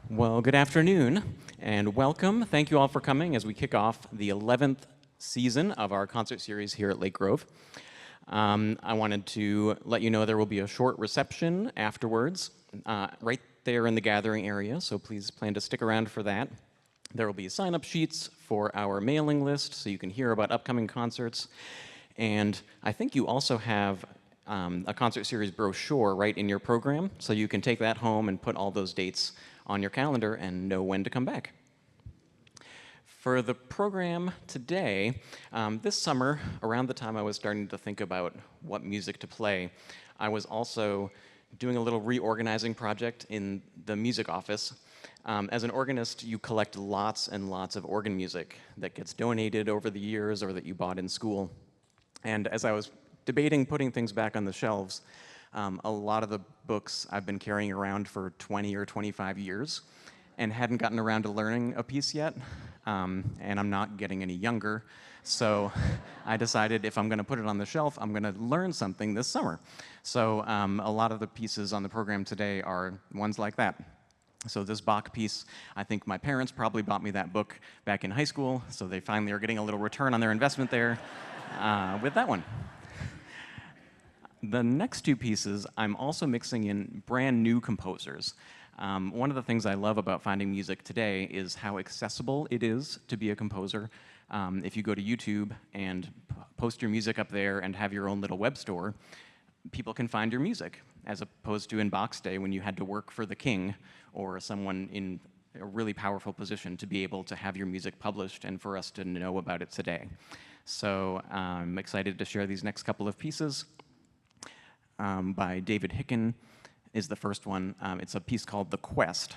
Well, good afternoon and welcome. Thank you all for coming as we kick off the 11th season of our concert series here at Lake Grove. I wanted to let you know there will be a short reception afterwards, right there in the gathering area, so please plan to stick around for that. There will be sign-up sheets for our mailing list so you can hear about upcoming concerts. And I think you also have a concert series brochure right in your program, so you can take that home and put all those dates on your calendar and know when to come back. For the program today, this summer, around the time I was starting to think about what music to play, I was also doing a little reorganizing project in the music office. As an organist, you collect lots and lots of organ music that gets donated over the years or that you bought in school. And as I was debating putting things back on the shelves, a lot of the books I've been carrying around for 20 or 25 years and hadn't gotten around to learning a piece yet, and I'm not getting any younger, so I decided if I'm going to put it on the shelf, I'm going to learn something this summer. So a lot of the pieces on the program today are ones like that. So this Bach piece, I think my parents probably bought me that book back in high school, so they finally are getting a little return on their investment there with that one. The next two pieces, I'm also mixing in brand new composers. One of the things I love about finding music today is how accessible it is to be a composer. If you go to YouTube and post your music up there and have your own little web store, people can find your music, as opposed to in Bach's day when you had to work for the king or someone in a really powerful position to be able to have your music published and for us to know about it today. So I'm excited to share these next couple of pieces. By David Hicken is the first one. It's a piece called The Quest.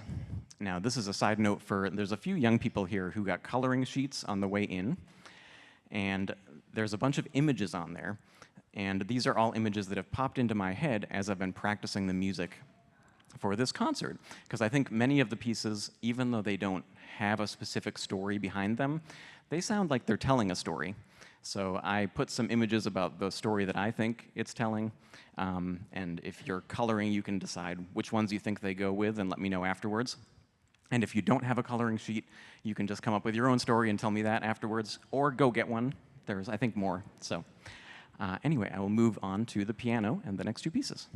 Now, this is a side note there's a few young people here who got coloring sheets on the way in, and there's a bunch of images on there, and these are all images that have popped into my head as I've been practicing the music for this concert, because I think many of the pieces, even though they don't have a specific story behind them, they sound like they're telling a story. So I put some images about the story that I think it's telling, and if you're coloring, you can decide which ones you think they go with and let me know afterwards. And if you don't have a coloring sheet, you can just come up with your own story and tell me that afterwards, or go get one. There's, I think, more. So anyway, I will move on to the piano and the next two pieces.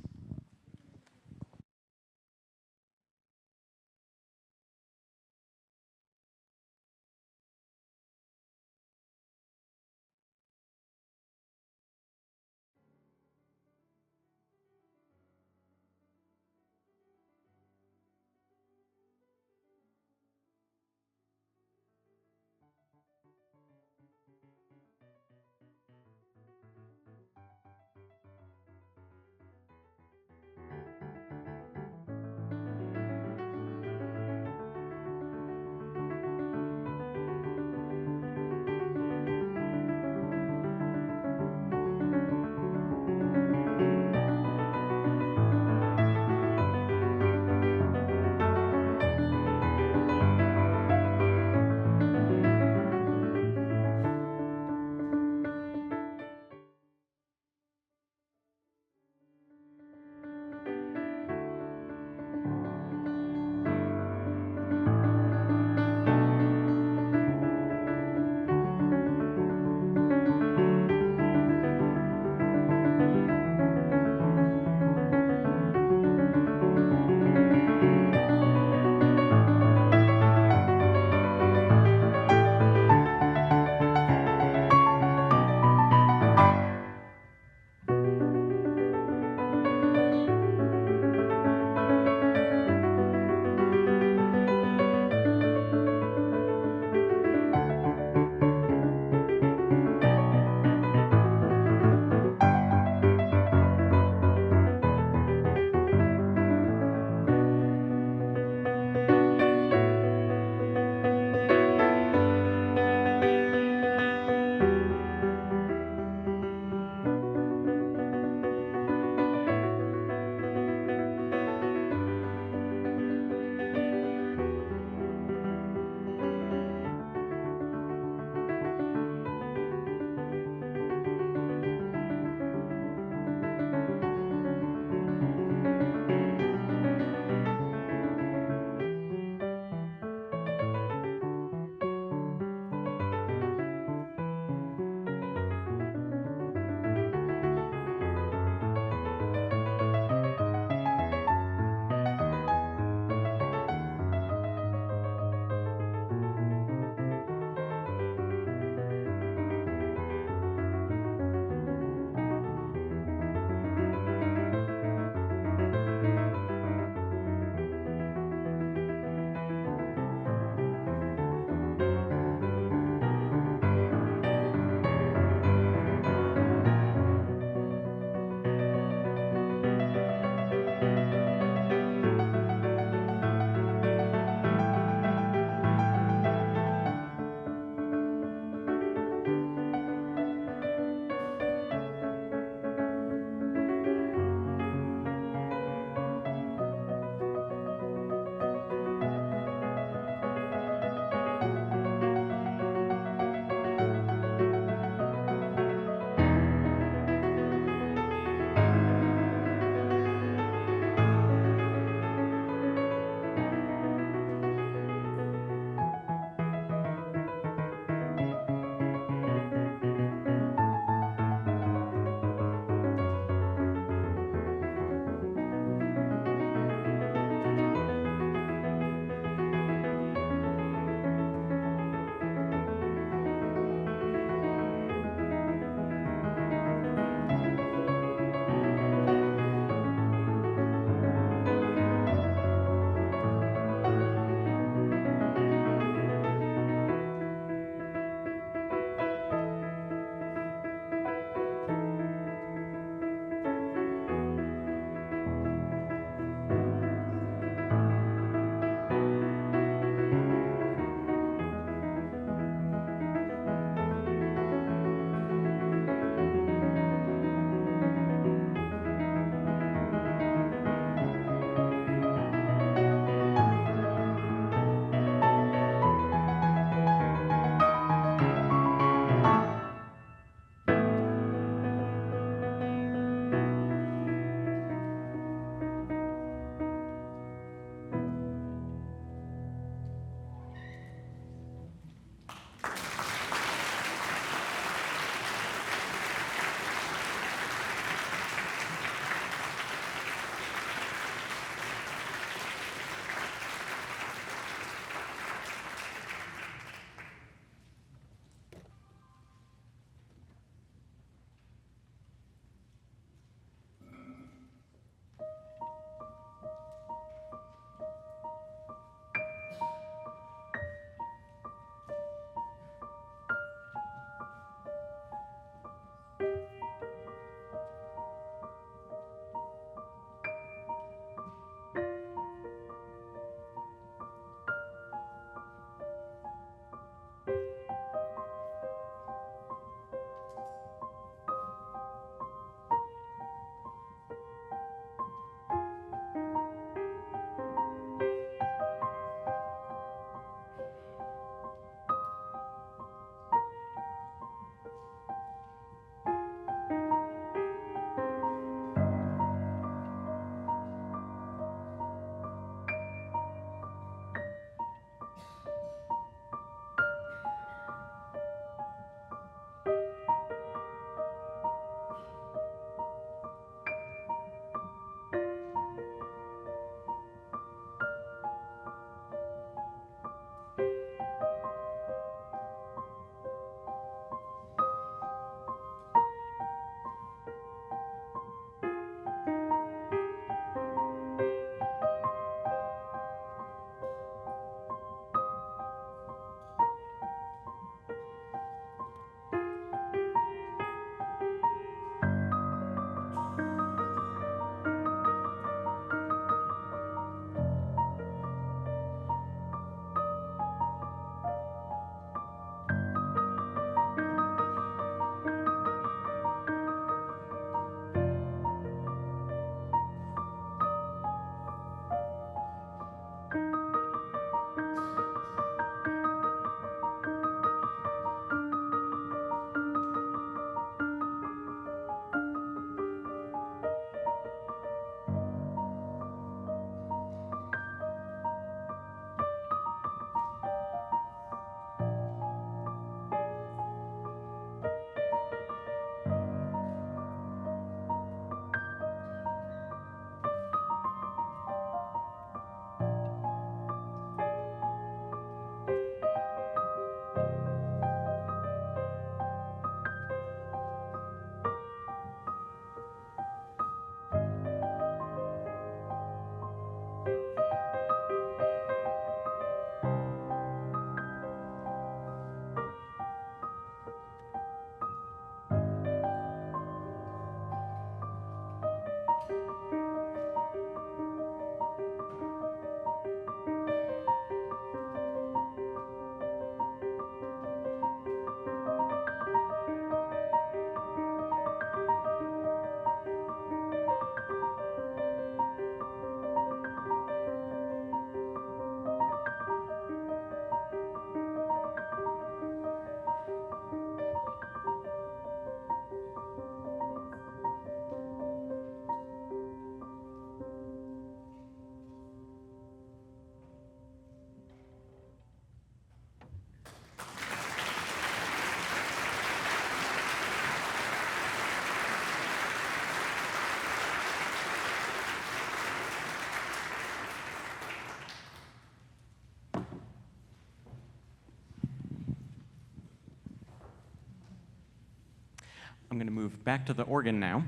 I'm going to move back to the organ now,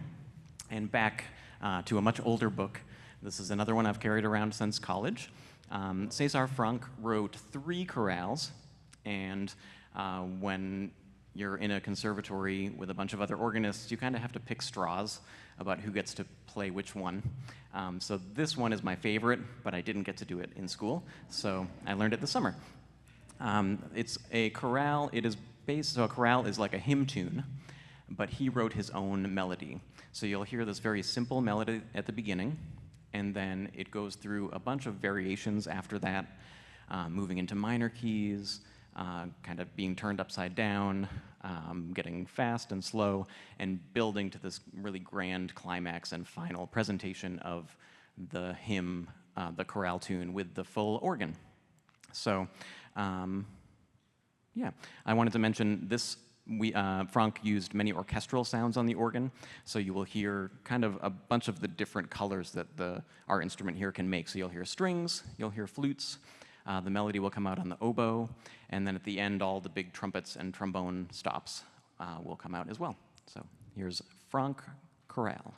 and back to a much older book. This is another one I've carried around since college. César Franck wrote 3 chorales, and when you're in a conservatory with a bunch of other organists, you kind of have to pick straws about who gets to play which one. So this one is my favorite, but I didn't get to do it in school, so I learned it this summer. It's a chorale. So a chorale is like a hymn tune, but he wrote his own melody. So you'll hear this very simple melody at the beginning, and then it goes through a bunch of variations after that, moving into minor keys, kind of being turned upside down, getting fast and slow, and building to this really grand climax and final presentation of the hymn, the chorale tune with the full organ. So, yeah, I wanted to mention this. Franck used many orchestral sounds on the organ, so you will hear kind of a bunch of the different colors that our instrument here can make. So you'll hear strings, you'll hear flutes, the melody will come out on the oboe, and then at the end, all the big trumpets and trombone stops will come out as well. So here's Franck Chorale.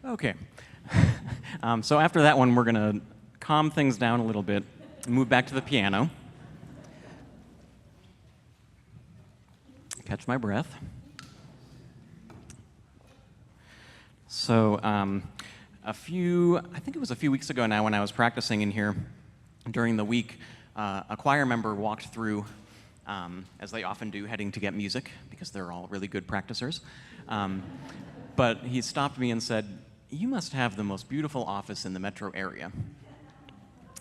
Okay. So after that one, we're going to calm things down a little bit, move back to the piano. Catch my breath. So I think it was a few weeks ago now when I was practicing in here during the week, a choir member walked through, as they often do, heading to get music, because they're all really good practicers. But he stopped me and said, "You must have the most beautiful office in the metro area."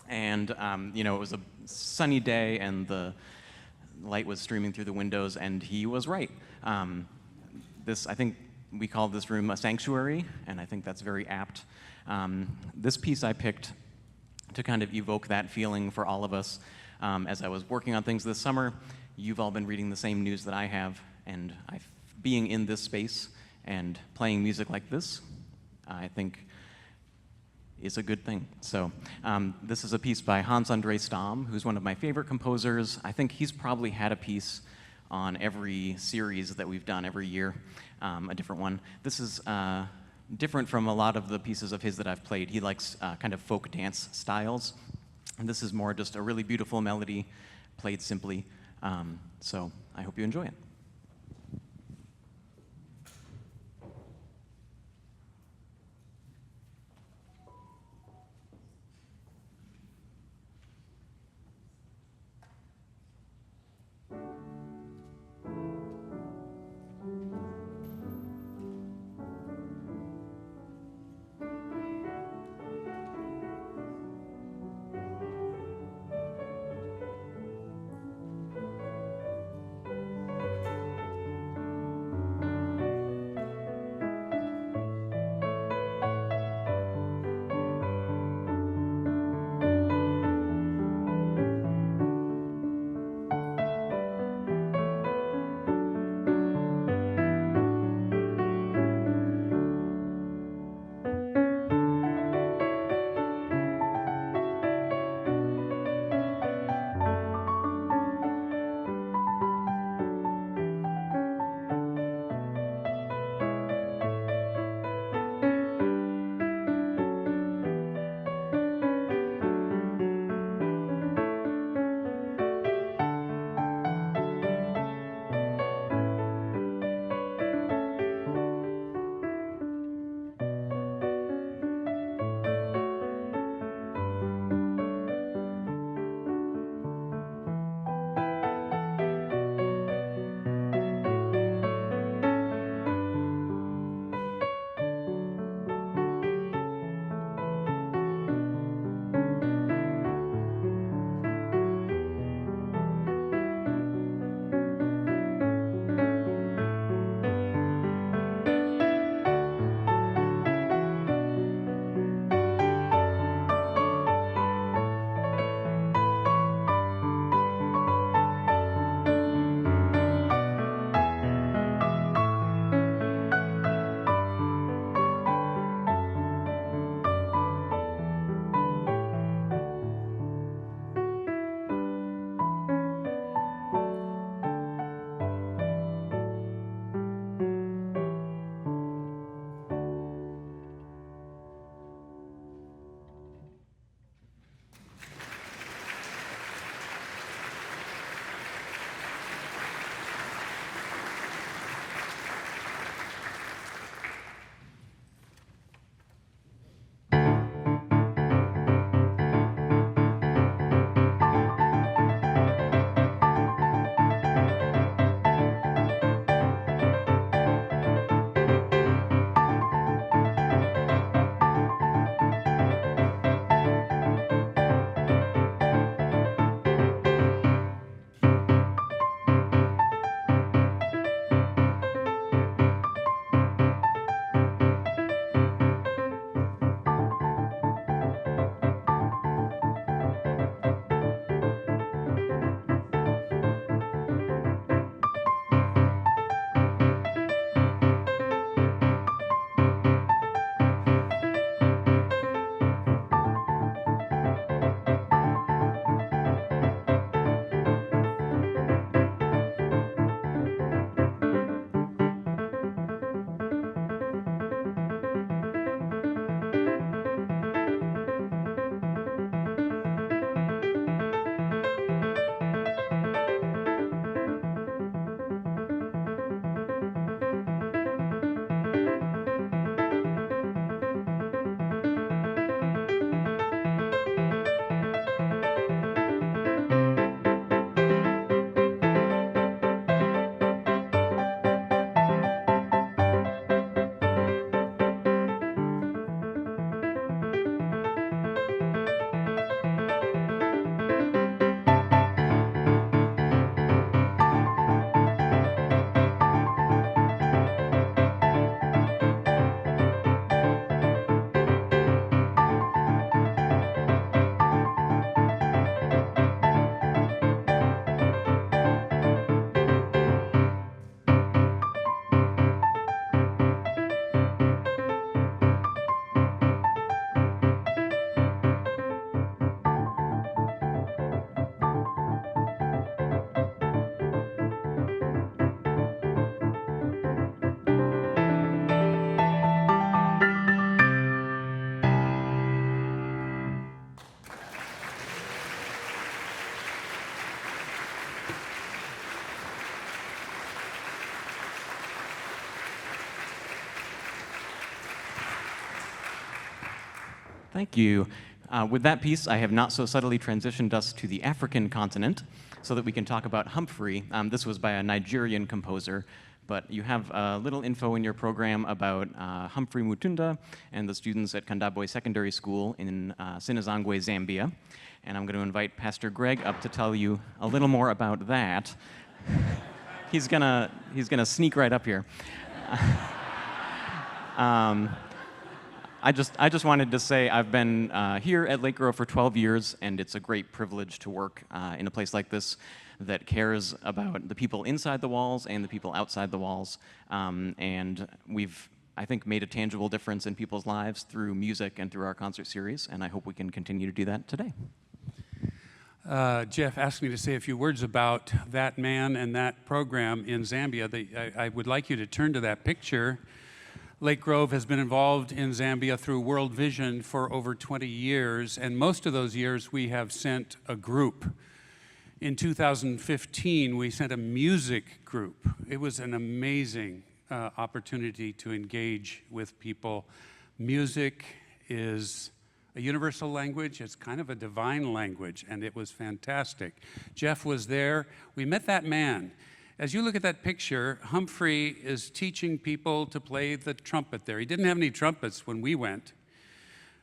And, it was a sunny day, and the light was streaming through the windows, and he was right. I think we call this room a sanctuary, and I think that's very apt. This piece I picked to kind of evoke that feeling for all of us. As I was working on things this summer, you've all been reading the same news that I have, and being in this space and playing music like this, I think is a good thing. So this is a piece by Hans-Andre Stamm, who's one of my favorite composers. I think he's probably had a piece on every series that we've done every year, a different one. This is different from a lot of the pieces of his that I've played. He likes kind of folk dance styles, and this is more just a really beautiful melody played simply. So I hope you enjoy it. Thank you. With that piece, I have not so subtly transitioned us to the African continent so that we can talk about Humphrey. This was by a Nigerian composer, but you have a little info in your program about Humphrey Mutunda and the students at Kandabwe Secondary School in Sinazangwe, Zambia. And I'm going to invite Pastor Greg up to tell you a little more about that. He's gonna sneak right up here. I just wanted to say I've been here at Lake Grove for 12 years, and it's a great privilege to work in a place like this that cares about the people inside the walls and the people outside the walls. And we've, I think, made a tangible difference in people's lives through music and through our concert series, and I hope we can continue to do that today. Jeff asked me to say a few words about that man and that program in Zambia. I would like you to turn to that picture. Lake Grove has been involved in Zambia through World Vision for over 20 years, and most of those years we have sent a group. In 2015, we sent a music group. It was an amazing opportunity to engage with people. Music is a universal language. It's kind of a divine language, and it was fantastic. Jeff was there. We met that man. As you look at that picture, Humphrey is teaching people to play the trumpet there. He didn't have any trumpets when we went.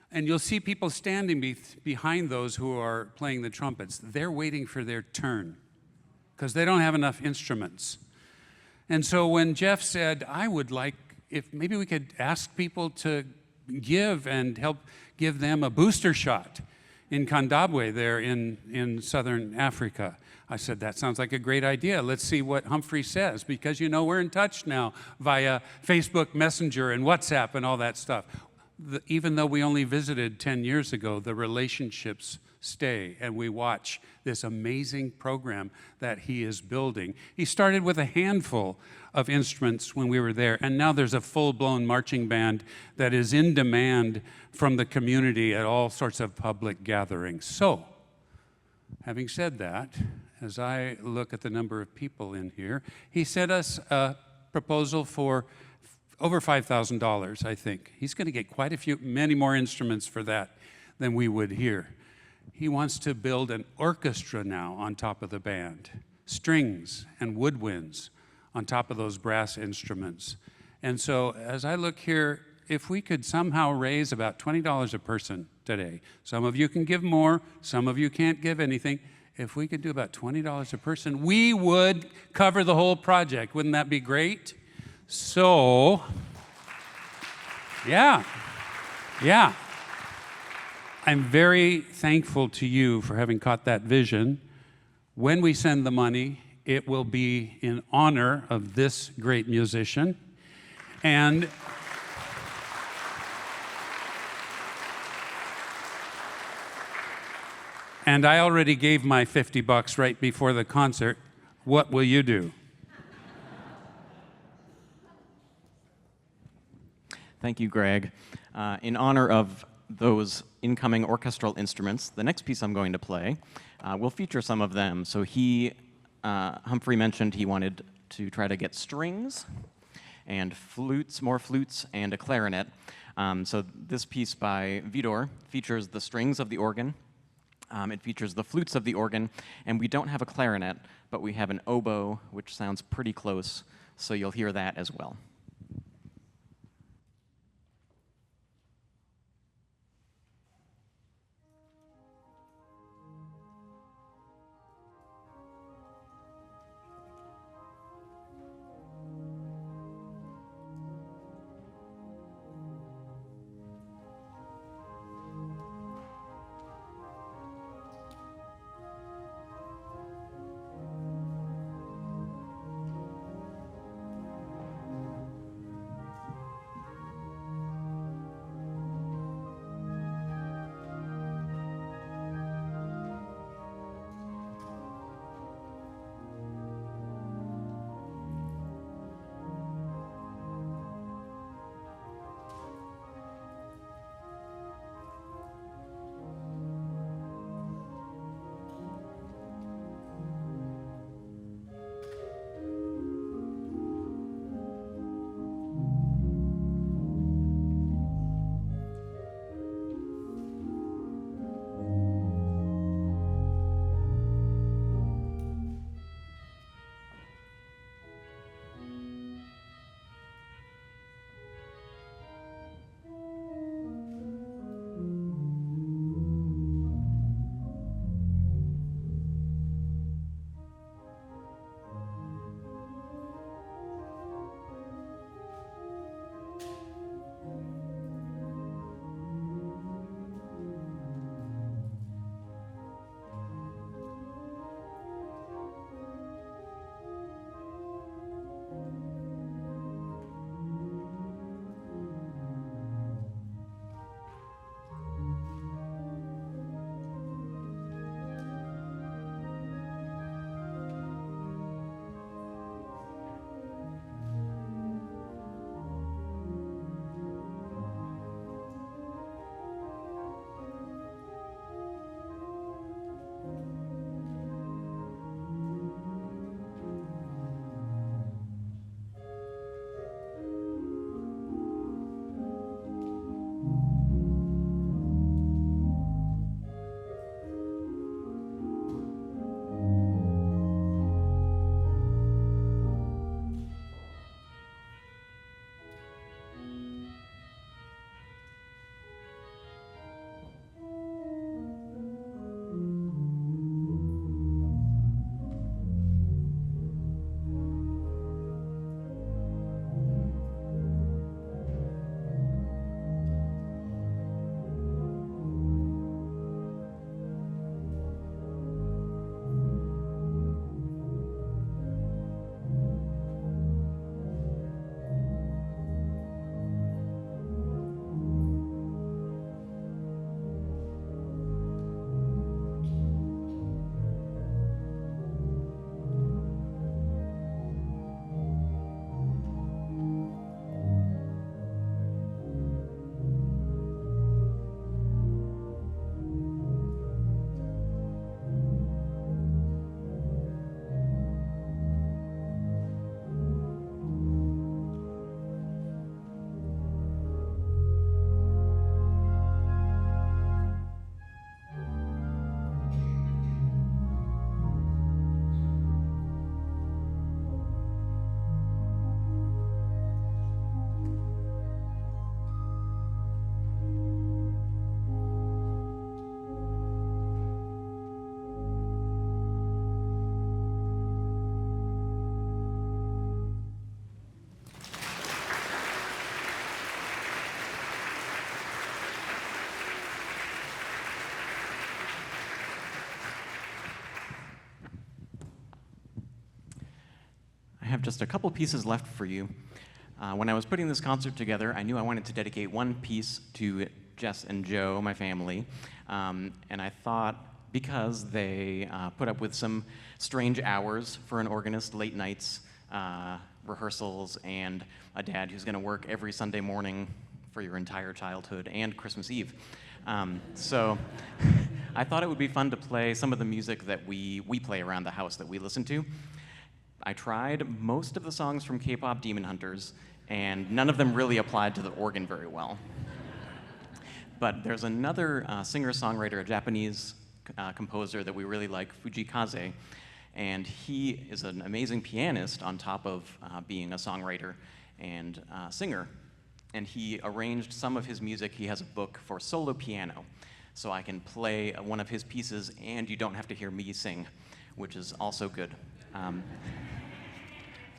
And you'll see people standing behind those who are playing the trumpets. They're waiting for their turn because they don't have enough instruments. And so when Jeff said, I would like, if maybe we could ask people to give and help give them a booster shot in Kandabwe there in southern Africa. I said, that sounds like a great idea. Let's see what Humphrey says, because you know we're in touch now via Facebook Messenger and WhatsApp and all that stuff. Even though we only visited 10 years ago, the relationships stay, and we watch this amazing program that he is building. He started with a handful of instruments when we were there, and now there's a full-blown marching band that is in demand from the community at all sorts of public gatherings. So, having said that, as I look at the number of people in here, he sent us a proposal for over $5,000, I think. He's going to get many more instruments for that than we would here. He wants to build an orchestra now on top of the band, strings and woodwinds on top of those brass instruments. And so as I look here, if we could somehow raise about $20 a person today, some of you can give more, some of you can't give anything. If we could do about $20 a person, we would cover the whole project. Wouldn't that be great? So, yeah. I'm very thankful to you for having caught that vision. When we send the money, it will be in honor of this great musician. And I already gave my $50 right before the concert. What will you do? Thank you, Greg. In honor of those incoming orchestral instruments, the next piece I'm going to play will feature some of them. So Humphrey mentioned he wanted to try to get strings and flutes, more flutes, and a clarinet. So this piece by Vidor features the strings of the organ. It features the flutes of the organ, and we don't have a clarinet, but we have an oboe, which sounds pretty close, so you'll hear that as well. have just a couple pieces left for you. When I was putting this concert together, I knew I wanted to dedicate one piece to Jess and Joe, my family, and I thought because they put up with some strange hours for an organist, late nights, rehearsals, and a dad who's going to work every Sunday morning for your entire childhood and Christmas Eve. So I thought it would be fun to play some of the music that we play around the house that we listen to. I tried most of the songs from K-pop Demon Hunters, and none of them really applied to the organ very well. But there's another singer-songwriter, a Japanese composer that we really like, Fujikaze, and he is an amazing pianist on top of being a songwriter and singer. And he arranged some of his music. He has a book for solo piano, so I can play one of his pieces and you don't have to hear me sing, which is also good.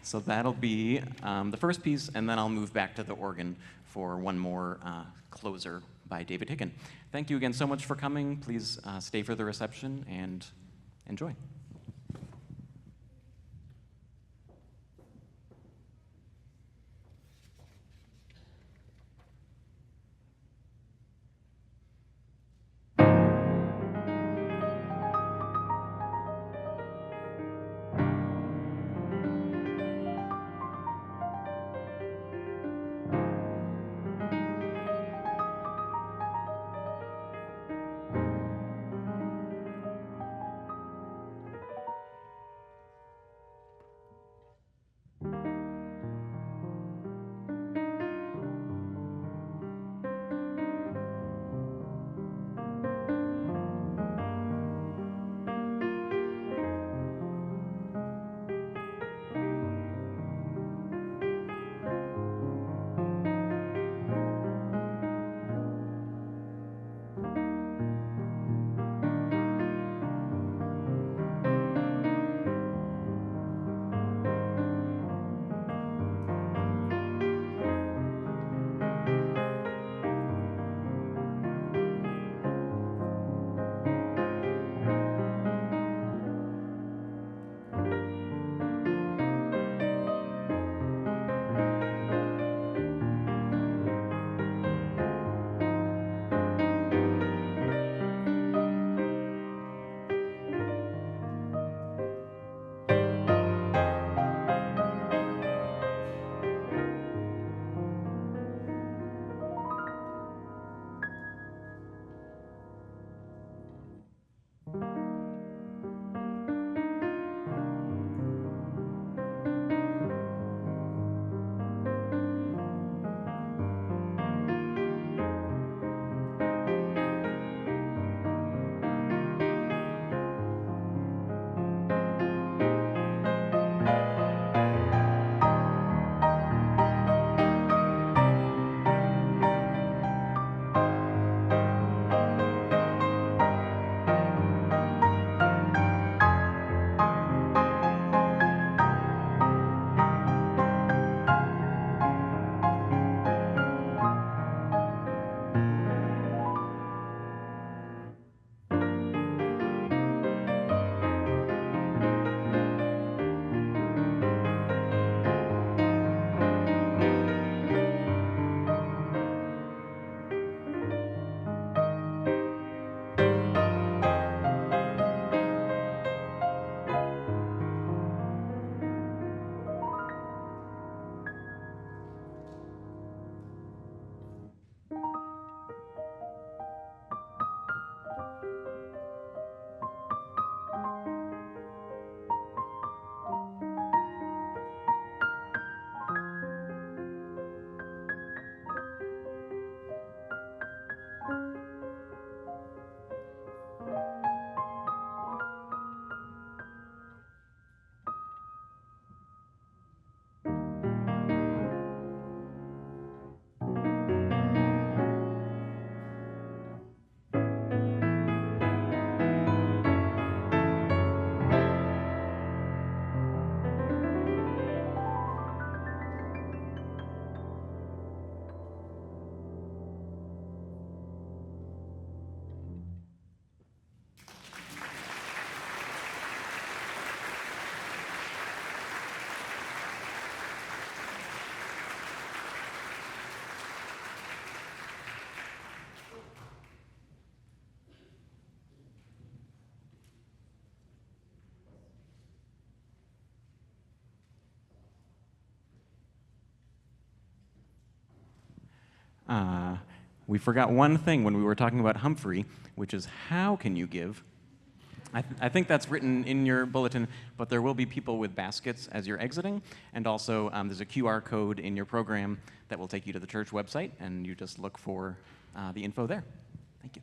So that'll be the first piece, and then I'll move back to the organ for one more closer by David Hicken. Thank you again so much for coming. Please stay for the reception and enjoy. We forgot one thing when we were talking about Humphrey, which is how can you give? I think that's written in your bulletin, but there will be people with baskets as you're exiting, and also there's a QR code in your program that will take you to the church website, and you just look for the info there. Thank you.